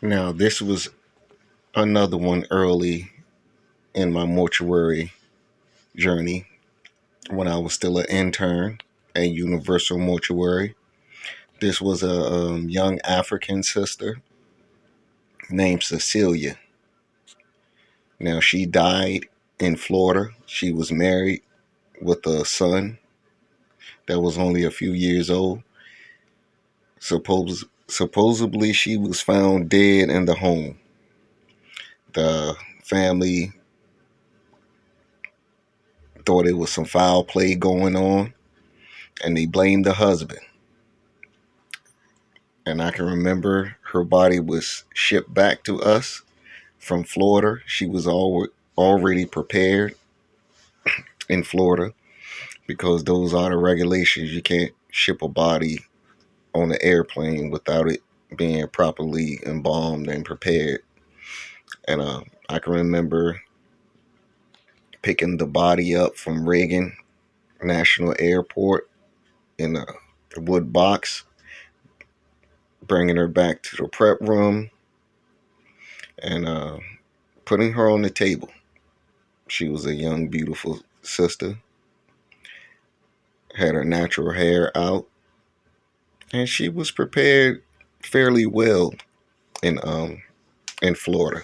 Now, this was another one early in my mortuary journey when I was still an intern at Universal Mortuary. This was a young African sister named Cecilia. Now, she died in Florida. She was married with a son that was only a few years old. Supposedly, she was found dead in the home. The family thought it was some foul play going on, and they blamed the husband. And I can remember her body was shipped back to us from Florida. She was already prepared in Florida because those are the regulations. You can't ship a body on an airplane without it being properly embalmed and prepared. And I can remember picking the body up from Reagan National Airport in a wood box, bringing her back to the prep room, and putting her on the table. She was a young, beautiful sister, had her natural hair out, and she was prepared fairly well in in Florida.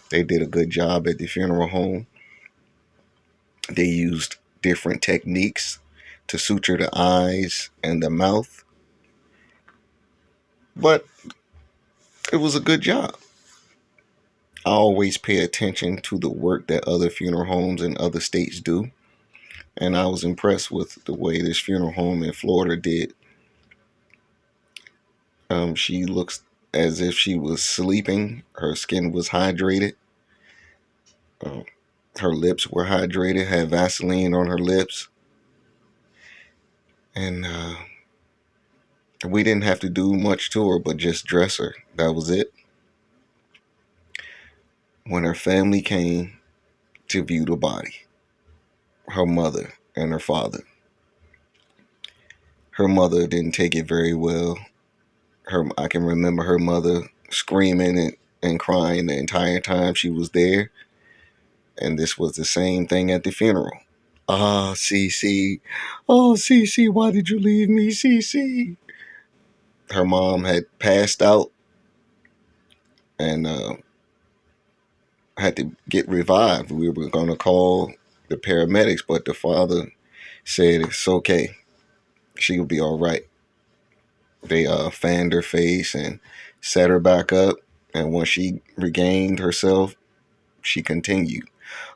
They did a good job at the funeral home. They used different techniques to suture the eyes and the mouth, but it was a good job. I always pay attention to the work that other funeral homes in other states do, and I was impressed with the way this funeral home in Florida did. She looks as if she was sleeping. Her skin was hydrated. Um, Her lips were hydrated, had Vaseline on her lips, and we didn't have to do much to her but just dress her. That was it. When her family came to view the body, her mother and her father, her mother didn't take it very well. I can remember her mother screaming and crying the entire time she was there, and this was the same thing at the funeral. Ah, Cece. Oh, Cece, why did you leave me, Cece? Her mom had passed out and had to get revived. We were going to call the paramedics, but the father said it's okay. She'll be all right. They fanned her face and set her back up. And once she regained herself, she continued.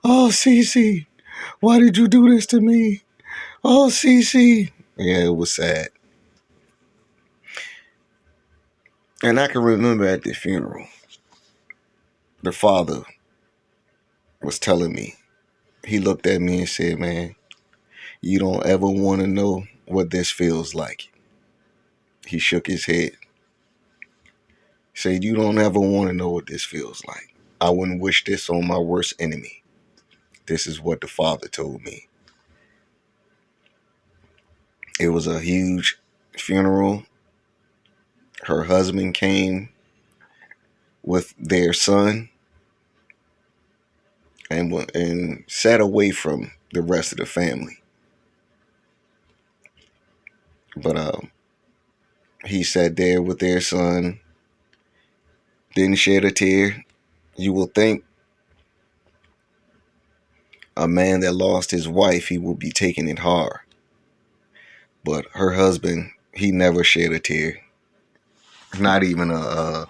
Oh, Cece, why did you do this to me? Oh, Cece. Yeah, it was sad. And I can remember at the funeral, the father was telling me, he looked at me and said, man, you don't ever want to know what this feels like. He shook his head. He said, you don't ever want to know what this feels like. I wouldn't wish this on my worst enemy. This is what the father told me. It was a huge funeral. Her husband came with their son and sat away from the rest of the family. But he sat there with their son, didn't shed a tear. You will think a man that lost his wife, he will be taking it hard. But her husband, he never shed a tear. Not even a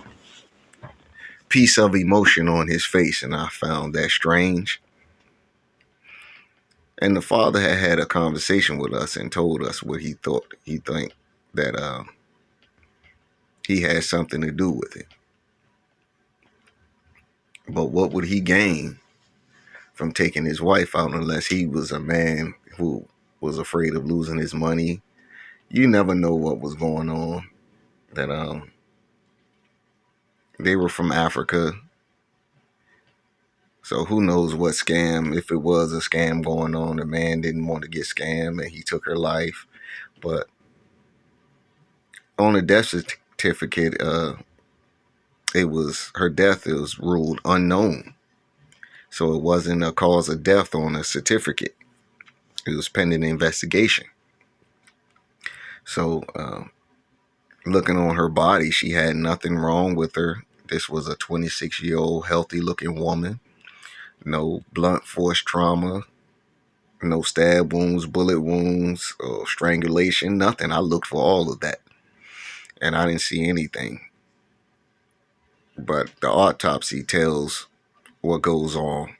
piece of emotion on his face, and I found that strange. And the father had a conversation with us and told us what he thought. He think that he had something to do with it. But what would he gain from taking his wife out unless he was a man who was afraid of losing his money? You never know what was going on. That they were from Africa, so who knows what scam, if it was a scam going on. The man didn't want to get scammed and he took her life. But on the death certificate, it was her death is ruled unknown. So it wasn't a cause of death on a certificate. It was pending investigation. So looking on her body, she had nothing wrong with her. This was a 26-year-old healthy looking woman. No blunt force trauma, no stab wounds, bullet wounds, or strangulation, nothing. I looked for all of that and I didn't see anything. But the autopsy tells what goes on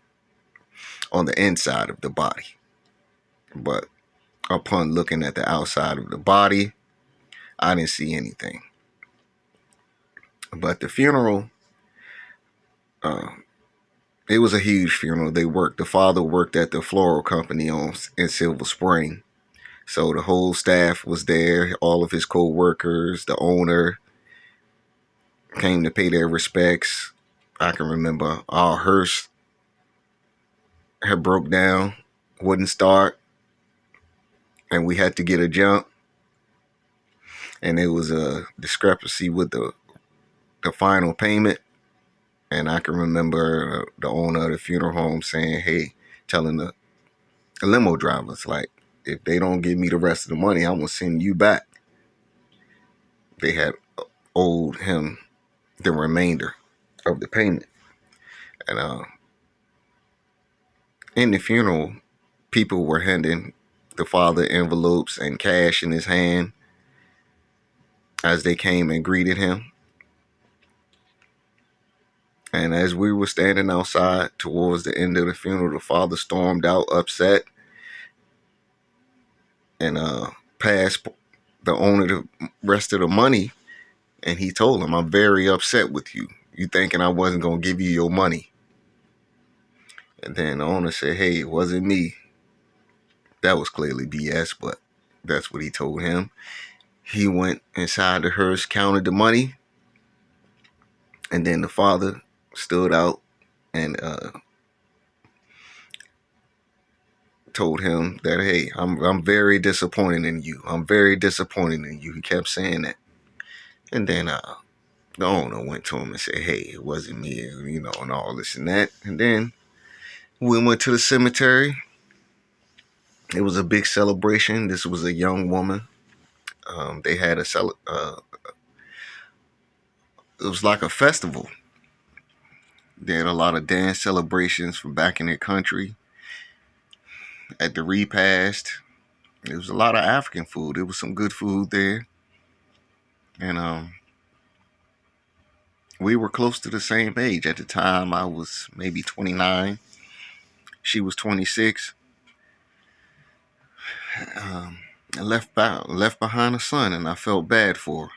the inside of the body. But upon looking at the outside of the body, I didn't see anything. But the funeral, uh, it was a huge funeral. The father worked at the floral company in Silver Spring. So the whole staff was there, all of his co-workers, the owner came to pay their respects. I can remember our hearse had broke down, wouldn't start, and we had to get a jump. And it was a discrepancy with the final payment. And I can remember the owner of the funeral home saying, hey, telling the limo drivers, like, if they don't give me the rest of the money, I'm going to send you back. They had owed him the remainder of the payment. And in the funeral, people were handing the father envelopes and cash in his hand as they came and greeted him. And as we were standing outside towards the end of the funeral, the father stormed out upset and passed the owner the rest of the money. And he told him, I'm very upset with you. You thinking I wasn't going to give you your money. And then the owner said, hey, it wasn't me. That was clearly BS, but that's what he told him. He went inside the hearse, counted the money. And then the father stood out and told him that, hey, I'm very disappointed in you. I'm very disappointed in you. He kept saying that. And then the owner went to him and said, hey, it wasn't me, and all this and that. And then we went to the cemetery. It was a big celebration. This was a young woman. They had it was like a festival. They had a lot of dance celebrations from back in their country. At the repast, there was a lot of African food. There was some good food there. And we were close to the same age. At the time, I was maybe 29. She was 26. I left behind a son, and I felt bad for her.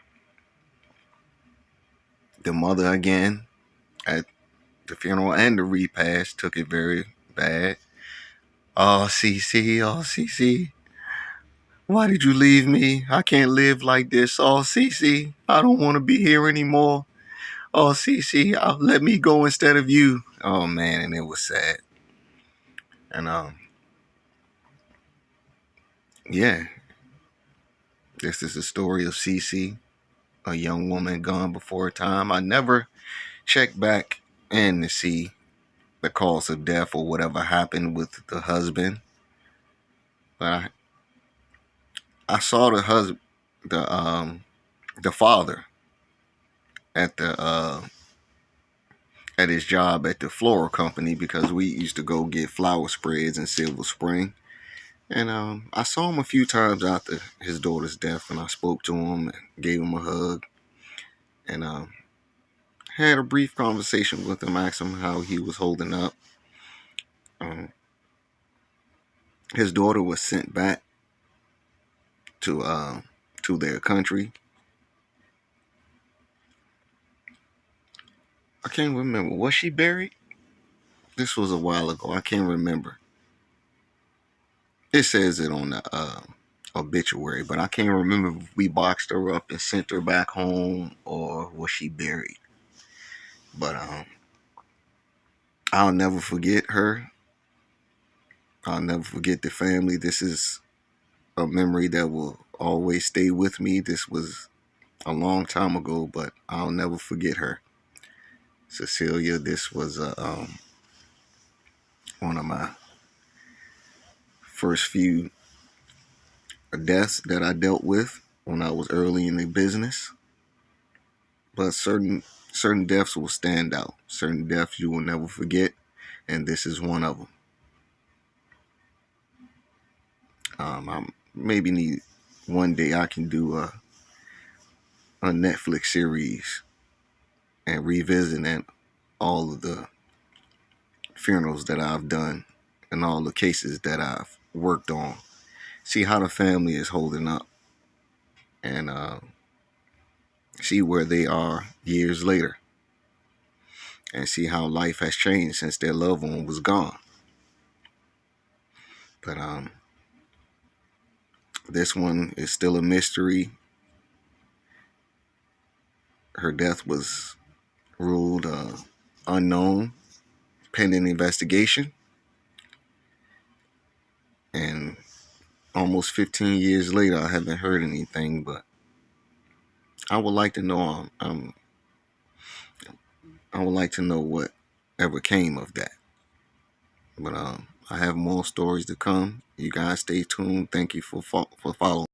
The mother, again, at the funeral and the repast, took it very bad. Oh, Cece, oh, Cece, why did you leave me? I can't live like this. Oh, Cece, I don't want to be here anymore. Oh, Cece, let me go instead of you. Oh, man, and it was sad. And, yeah, this is the story of Cece, a young woman gone before her time. I never checked back in to see the cause of death or whatever happened with the husband. But I saw the father at at his job at the floral company, because we used to go get flower spreads in Silver Spring. And I saw him a few times after his daughter's death, and I spoke to him and gave him a hug, and had a brief conversation with him, asked him how he was holding up. Um, his daughter was sent back to their country. I can't remember. Was she buried? This was a while ago. I can't remember. It says it on the obituary, but I can't remember if we boxed her up and sent her back home or was she buried. But I'll never forget her. I'll never forget the family. This is a memory that will always stay with me. This was a long time ago, but I'll never forget her. Cecilia, this was one of my first few deaths that I dealt with when I was early in the business. But certain deaths will stand out. Certain deaths you will never forget, and this is one of them. I maybe need one day I can do a Netflix series and revisit all of the funerals that I've done and all the cases that I've worked on. See how the family is holding up and see where they are years later and see how life has changed since their loved one was gone. But this one is still a mystery. Her death was ruled unknown pending investigation. And almost 15 years later, I haven't heard anything, but I would like to know. I would like to know what ever came of that. But I have more stories to come. You guys stay tuned. Thank you for following.